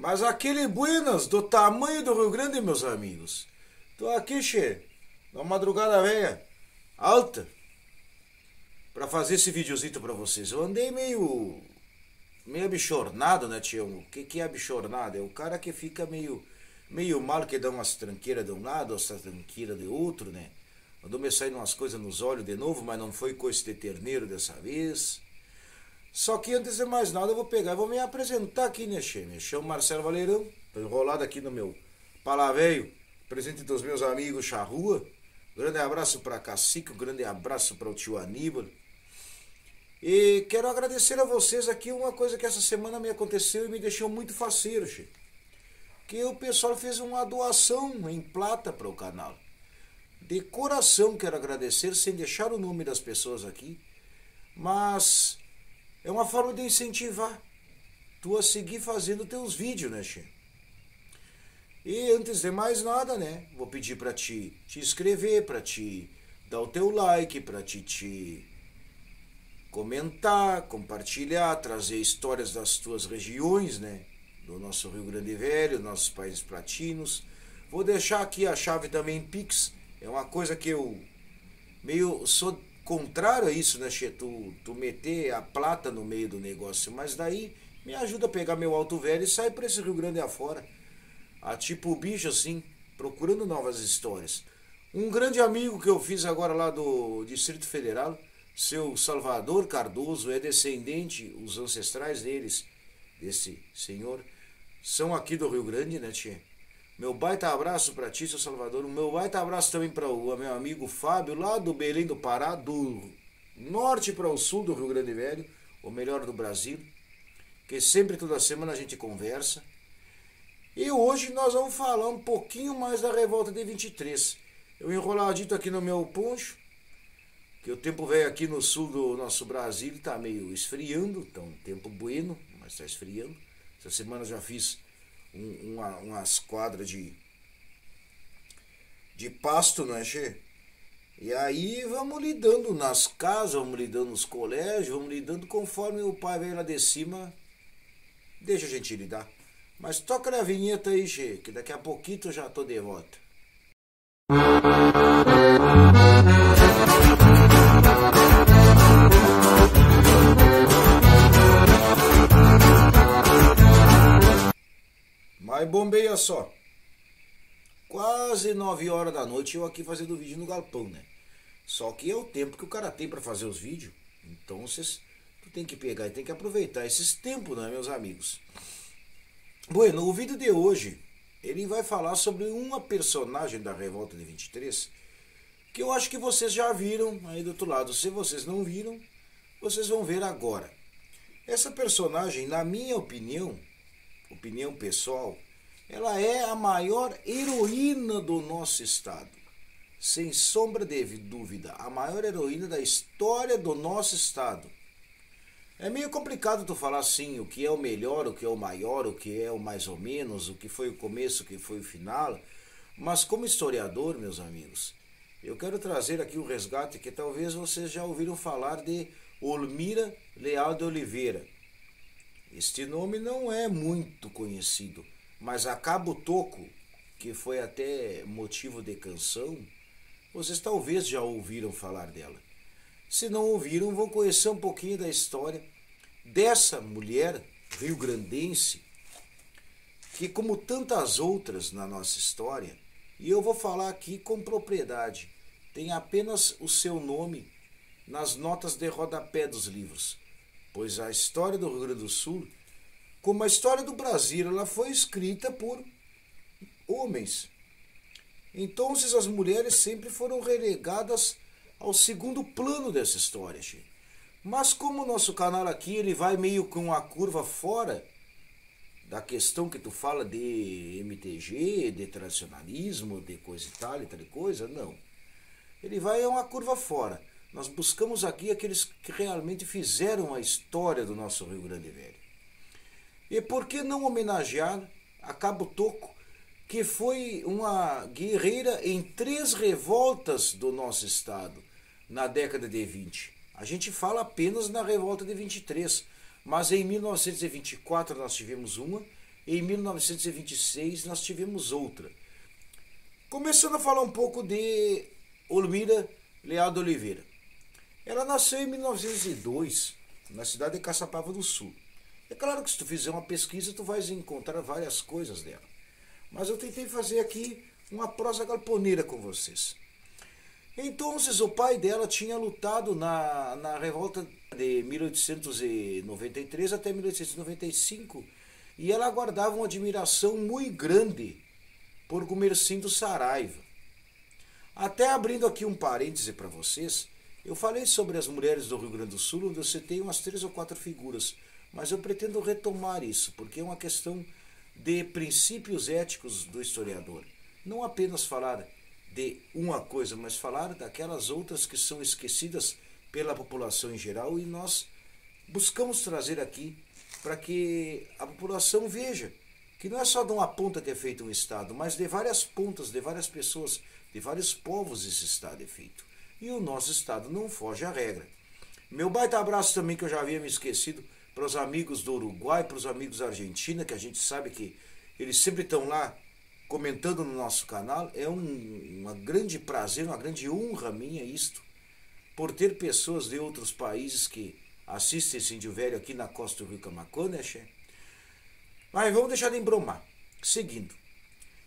Mas aquele Buenas do tamanho do Rio Grande, meus amigos. Tô aqui, che, na madrugada velha, alta, pra fazer esse videozito pra vocês. Eu andei meio abichornado, né, tio? O que é abichornado? É o cara que fica meio mal, que dá umas tranqueiras de um lado, outra tranqueira de outro, né? Andou me saindo umas coisas nos olhos de novo, mas não foi coisa de terneiro dessa vez. Só que antes de mais nada eu vou pegar e vou me apresentar aqui, né, che? Me chamo Marcelo Valerão, tô enrolado aqui no meu palavéio, presente dos meus amigos charrua. Grande abraço pra Cacique, um grande abraço para o tio Aníbal. E quero agradecer a vocês aqui uma coisa que essa semana me aconteceu e me deixou muito faceiro, che. Que o pessoal fez uma doação em plata para o canal. De coração quero agradecer, sem deixar o nome das pessoas aqui, mas é uma forma de incentivar tu a seguir fazendo teus vídeos, né, che? E antes de mais nada, né, vou pedir para te inscrever, para te dar o teu like, para te comentar, compartilhar, trazer histórias das tuas regiões, né, do nosso Rio Grande Velho, nossos países platinos. Vou deixar aqui a chave também em Pix. É uma coisa que eu meio sou contrário a isso, né, che? Tu meter a plata no meio do negócio, mas daí me ajuda a pegar meu alto velho e sair para esse Rio Grande afora, a tipo bicho assim, procurando novas histórias. Um grande amigo que eu fiz agora lá do Distrito Federal, seu Salvador Cardoso, é descendente, os ancestrais deles, desse senhor, são aqui do Rio Grande, né, tchê? Meu baita abraço pra ti, seu Salvador. O meu baita abraço também para o meu amigo Fábio, lá do Belém do Pará, do norte para o sul do Rio Grande Velho, o melhor do Brasil, que sempre toda semana a gente conversa. E hoje nós vamos falar um pouquinho mais da revolta de 23. Eu enroladito aqui no meu poncho, que o tempo velho aqui no sul do nosso Brasil tá meio esfriando, tá um tempo bueno, mas tá esfriando. Essa semana já fiz umas quadras de pasto, né, che? E aí vamos lidando nas casas, vamos lidando nos colégios, vamos lidando conforme o pai velho lá de cima deixa a gente lidar. Mas toca a vinheta aí, che, que daqui a pouquinho eu já tô de volta. Mas bombeia só, quase 9 horas da noite eu aqui fazendo vídeo no galpão, né? Só que é o tempo que o cara tem para fazer os vídeos, então tu tem que pegar e tem que aproveitar esses tempos, né, meus amigos? Bueno, o vídeo de hoje, ele vai falar sobre uma personagem da Revolta de 23, que eu acho que vocês já viram aí do outro lado. Se vocês não viram, vocês vão ver agora. Essa personagem, na minha opinião pessoal, ela é a maior heroína do nosso estado. Sem sombra de dúvida, a maior heroína da história do nosso estado. É meio complicado tu falar assim, o que é o melhor, o que é o maior, o que é o mais ou menos, o que foi o começo, o que foi o final. Mas como historiador, meus amigos, eu quero trazer aqui um resgate que talvez vocês já ouviram falar de Olmira Leal de Oliveira. Este nome não é muito conhecido, mas a Cabo Toco, que foi até motivo de canção, vocês talvez já ouviram falar dela. Se não ouviram, vão conhecer um pouquinho da história dessa mulher rio-grandense, que como tantas outras na nossa história, e eu vou falar aqui com propriedade, tem apenas o seu nome nas notas de rodapé dos livros, pois a história do Rio Grande do Sul, como a história do Brasil, ela foi escrita por homens. Então as mulheres sempre foram relegadas ao segundo plano dessa história, gente. Mas como o nosso canal aqui ele vai meio com a curva fora da questão que tu fala de MTG, de tradicionalismo, de coisa e tal coisa, não. Ele vai uma curva fora. Nós buscamos aqui aqueles que realmente fizeram a história do nosso Rio Grande Velho. E por que não homenagear a Cabo Toco, que foi uma guerreira em 3 revoltas do nosso estado na década de 20. A gente fala apenas na revolta de 23, mas em 1924 nós tivemos uma, em 1926 nós tivemos outra. Começando a falar um pouco de Olmira Leal de Oliveira. Ela nasceu em 1902, na cidade de Caçapava do Sul. É claro que se tu fizer uma pesquisa, tu vais encontrar várias coisas dela. Mas eu tentei fazer aqui uma prosa galponeira com vocês. Então, o pai dela tinha lutado na revolta de 1893 até 1895 e ela guardava uma admiração muito grande por Gumercindo Saraiva. Até abrindo aqui um parêntese para vocês, eu falei sobre as mulheres do Rio Grande do Sul, onde eu citei umas 3 ou 4 figuras, mas eu pretendo retomar isso, porque é uma questão de princípios éticos do historiador. Não apenas falar de uma coisa, mas falar daquelas outras que são esquecidas pela população em geral e nós buscamos trazer aqui para que a população veja que não é só de uma ponta que é feito um Estado, mas de várias pontas, de várias pessoas, de vários povos esse Estado é feito. E o nosso Estado não foge à regra. Meu baita abraço também, que eu já havia me esquecido, para os amigos do Uruguai, para os amigos da Argentina, que a gente sabe que eles sempre estão lá comentando no nosso canal. É uma grande prazer, uma grande honra minha isto, por ter pessoas de outros países que assistem esse índio velho aqui na costa do Rio Camacô, né, che? Mas vamos deixar de embromar. Seguindo.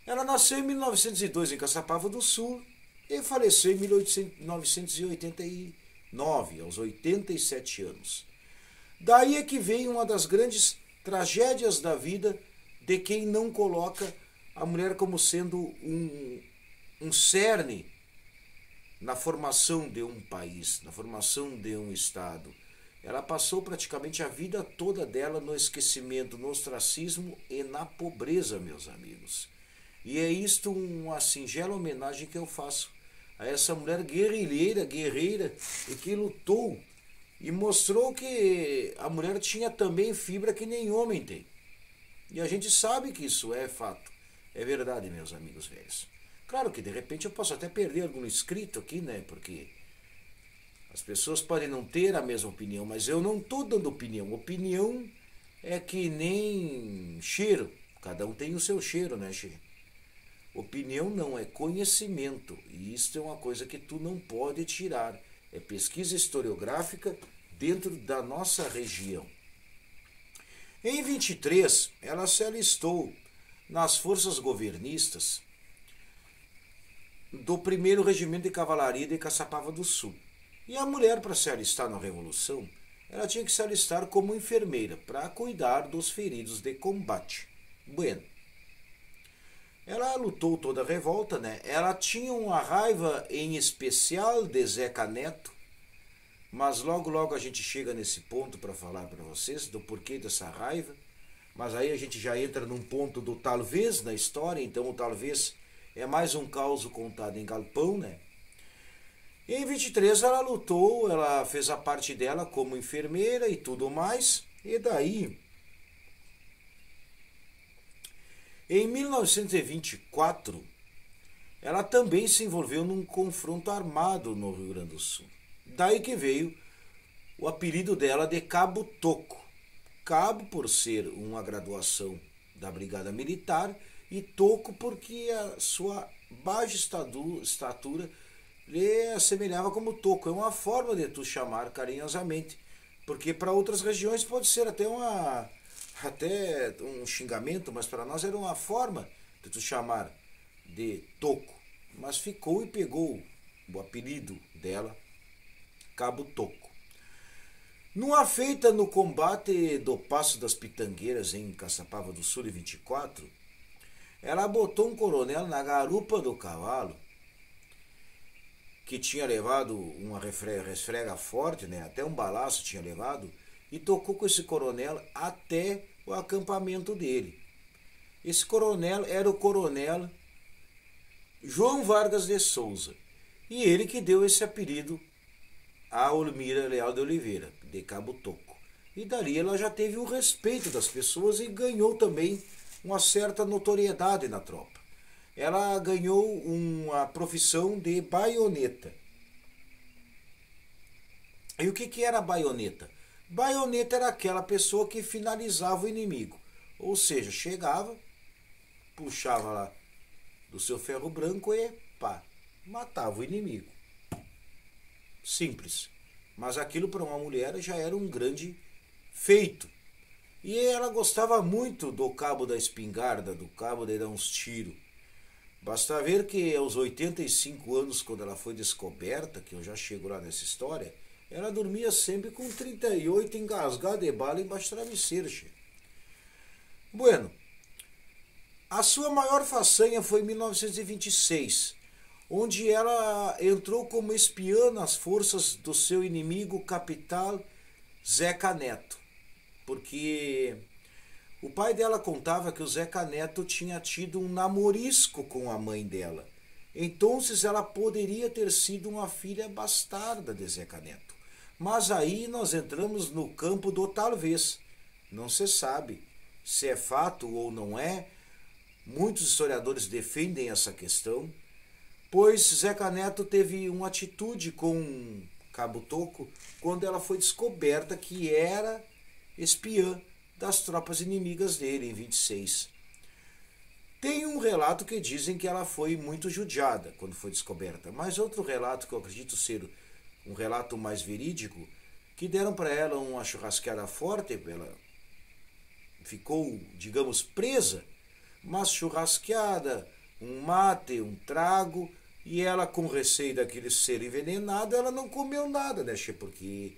Ela nasceu em 1902 em Caçapava do Sul e faleceu em 1989, aos 87 anos. Daí é que vem uma das grandes tragédias da vida de quem não coloca a mulher como sendo um cerne na formação de um país, na formação de um Estado. Ela passou praticamente a vida toda dela no esquecimento, no ostracismo e na pobreza, meus amigos. E é isto uma singela homenagem que eu faço a essa mulher guerrilheira, guerreira, e que lutou e mostrou que a mulher tinha também fibra que nem homem tem. E a gente sabe que isso é fato, é verdade, meus amigos velhos. Claro que de repente eu posso até perder algum inscrito aqui, né, porque as pessoas podem não ter a mesma opinião, mas eu não estou dando opinião. Opinião é que nem cheiro. Cada um tem o seu cheiro, né, che? Opinião não, é conhecimento. E isso é uma coisa que tu não pode tirar. É pesquisa historiográfica dentro da nossa região. Em 23, ela se alistou nas forças governistas do 1º Regimento de Cavalaria de Caçapava do Sul. E a mulher, para se alistar na Revolução, ela tinha que se alistar como enfermeira para cuidar dos feridos de combate. Bueno, ela lutou toda a revolta, né? Ela tinha uma raiva em especial de Zeca Neto, mas logo logo a gente chega nesse ponto para falar para vocês do porquê dessa raiva. Mas aí a gente já entra num ponto do talvez na história, então o talvez é mais um caos contado em galpão, né? Em 23 ela lutou, ela fez a parte dela como enfermeira e tudo mais. E daí, em 1924, ela também se envolveu num confronto armado no Rio Grande do Sul. Daí que veio o apelido dela de Cabo Toco. Cabo por ser uma graduação da Brigada Militar e Toco porque a sua baixa estatura lhe assemelhava como toco. É uma forma de tu chamar carinhosamente, porque para outras regiões pode ser até um xingamento, mas para nós era uma forma de tu chamar de toco. Mas ficou e pegou o apelido dela, Cabo Toco. Numa feita no combate do Passo das Pitangueiras em Caçapava do Sul em 24, ela botou um coronel na garupa do cavalo, que tinha levado uma resfrega forte, né? Até um balaço tinha levado, e tocou com esse coronel até o acampamento dele. Esse coronel era o coronel João Vargas de Souza, e ele que deu esse apelido a Olmira Leal de Oliveira, de Cabo Toco. E dali ela já teve o respeito das pessoas e ganhou também uma certa notoriedade na tropa. Ela ganhou uma profissão de baioneta. E o que era baioneta? Baioneta era aquela pessoa que finalizava o inimigo. Ou seja, chegava, puxava lá do seu ferro branco e pá, matava o inimigo. Simples. Mas aquilo para uma mulher já era um grande feito. E ela gostava muito do cabo da espingarda, do cabo de dar uns tiros. Basta ver que aos 85 anos, quando ela foi descoberta, que eu já chego lá nessa história, ela dormia sempre com 38 engasgadas de bala embaixo do travesseiro. Bueno, a sua maior façanha foi em 1926, onde ela entrou como espiã nas forças do seu inimigo capital Zeca Neto. Porque o pai dela contava que o Zeca Neto tinha tido um namorisco com a mãe dela. Então ela poderia ter sido uma filha bastarda de Zeca Neto. Mas aí nós entramos no campo do talvez. Não se sabe se é fato ou não é. Muitos historiadores defendem essa questão, pois Zeca Neto teve uma atitude com Cabo Toco quando ela foi descoberta que era espiã das tropas inimigas dele em 26. Tem um relato que dizem que ela foi muito judiada quando foi descoberta, mas outro relato que eu acredito ser um relato mais verídico, que deram para ela uma churrasqueada forte, ela ficou, digamos, presa, mas churrasqueada, um mate, um trago, e ela com receio daquele ser envenenado, ela não comeu nada, né, porque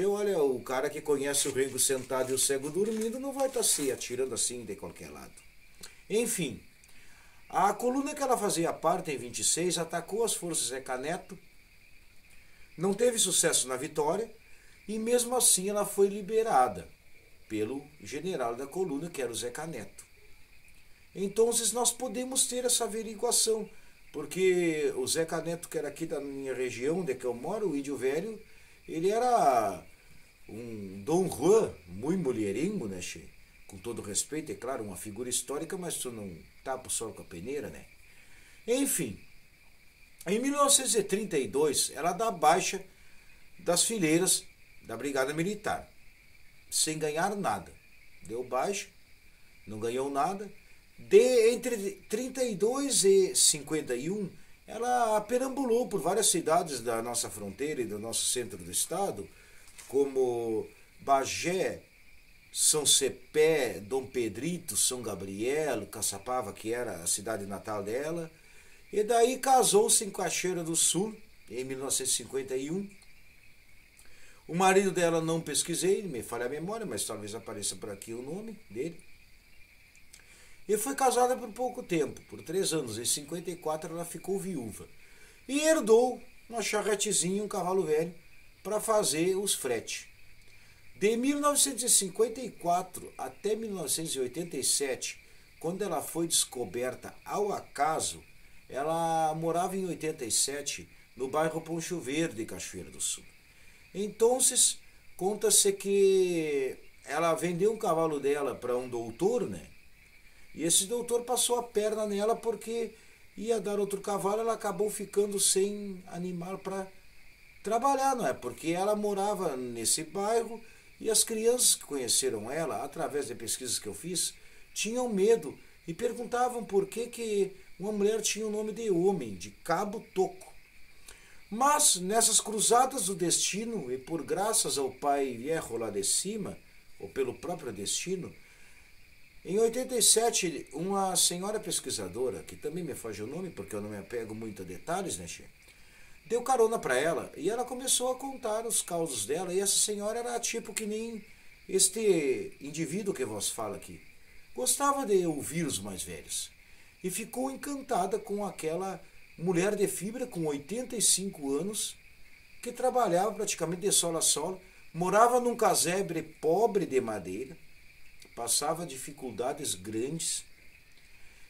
olha, o cara que conhece o rengo sentado e o cego dormindo não vai estar se atirando assim de qualquer lado. Enfim, a coluna que ela fazia parte em 26 atacou as forças Zeca Neto, não teve sucesso na vitória e mesmo assim ela foi liberada pelo general da coluna, que era o Zeca Neto. Então nós podemos ter essa averiguação, porque o Zeca Neto, que era aqui da minha região, onde eu moro, o Índio Velho, ele era um Dom Juan, muito mulherengo, né, che? Com todo respeito, é claro, uma figura histórica, mas tu não tapa o sol com a peneira, né? Enfim, em 1932, ela dá baixa das fileiras da Brigada Militar, sem ganhar nada. Deu baixa, não ganhou nada. Entre 32 e 51, ela perambulou por várias cidades da nossa fronteira e do nosso centro do estado, como Bagé, São Cepé, Dom Pedrito, São Gabriel, Caçapava, que era a cidade natal dela. E daí casou-se em Cachoeira do Sul, em 1951. O marido dela não pesquisei, me falha a memória, mas talvez apareça por aqui o nome dele. E foi casada por pouco tempo, por 3 anos. Em 54 ela ficou viúva. E herdou uma charretezinha, um cavalo velho, para fazer os fretes. De 1954 até 1987, quando ela foi descoberta ao acaso, ela morava em 87 no bairro Poncho Verde, Cachoeira do Sul. Então, conta-se que ela vendeu um cavalo dela para um doutor, né? E esse doutor passou a perna nela porque ia dar outro cavalo, ela acabou ficando sem animal para trabalhar, não é? Porque ela morava nesse bairro e as crianças que conheceram ela, através de pesquisas que eu fiz, tinham medo e perguntavam por que uma mulher tinha o nome de homem, de Cabo Toco. Mas nessas cruzadas do destino, e por graças ao pai viejo lá de cima, ou pelo próprio destino, em 87, uma senhora pesquisadora, que também me foge o nome, porque eu não me apego muito a detalhes, né, che? Deu carona para ela e ela começou a contar os causos dela. E essa senhora era tipo que nem este indivíduo que vos fala aqui. Gostava de ouvir os mais velhos e ficou encantada com aquela mulher de fibra com 85 anos que trabalhava praticamente de sol a sol, morava num casebre pobre de madeira, passava dificuldades grandes.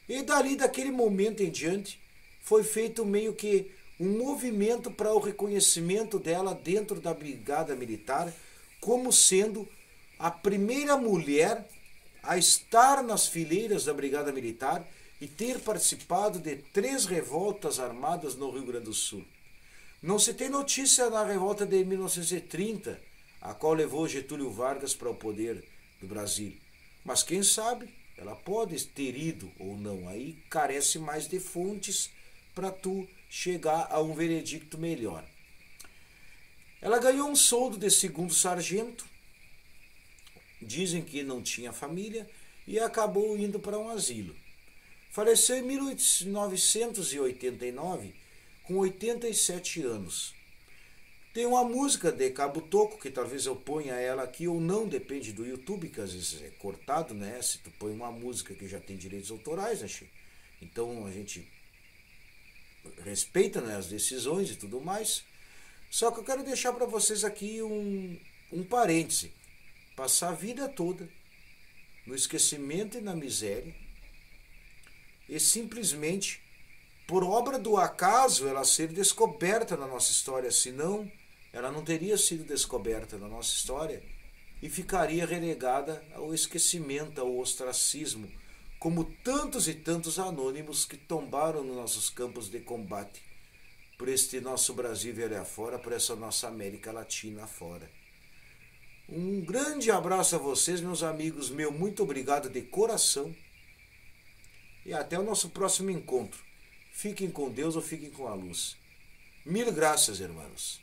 E dali, daquele momento em diante, foi feito meio que um movimento para o reconhecimento dela dentro da Brigada Militar como sendo a primeira mulher a estar nas fileiras da Brigada Militar e ter participado de 3 revoltas armadas no Rio Grande do Sul. Não se tem notícia na revolta de 1930, a qual levou Getúlio Vargas para o poder do Brasil. Mas quem sabe, ela pode ter ido ou não. Aí carece mais de fontes para tu chegar a um veredicto melhor. Ela ganhou um soldo de segundo sargento, dizem que não tinha família, e acabou indo para um asilo. Faleceu em 1989, com 87 anos. Tem uma música de Cabo Toco, que talvez eu ponha ela aqui ou não, depende do YouTube, que às vezes é cortado, né? Se tu põe uma música que já tem direitos autorais, né, che? Então a gente respeita, né, as decisões e tudo mais. Só que eu quero deixar para vocês aqui um parêntese. Passar a vida toda no esquecimento e na miséria, e simplesmente, por obra do acaso, ela ser descoberta na nossa história. Senão, ela não teria sido descoberta na nossa história e ficaria relegada ao esquecimento, ao ostracismo, como tantos e tantos anônimos que tombaram nos nossos campos de combate por este nosso Brasil velho afora, por essa nossa América Latina afora. Um grande abraço a vocês, meus amigos, meu muito obrigado de coração. E até o nosso próximo encontro. Fiquem com Deus ou fiquem com a luz. Mil graças, irmãos.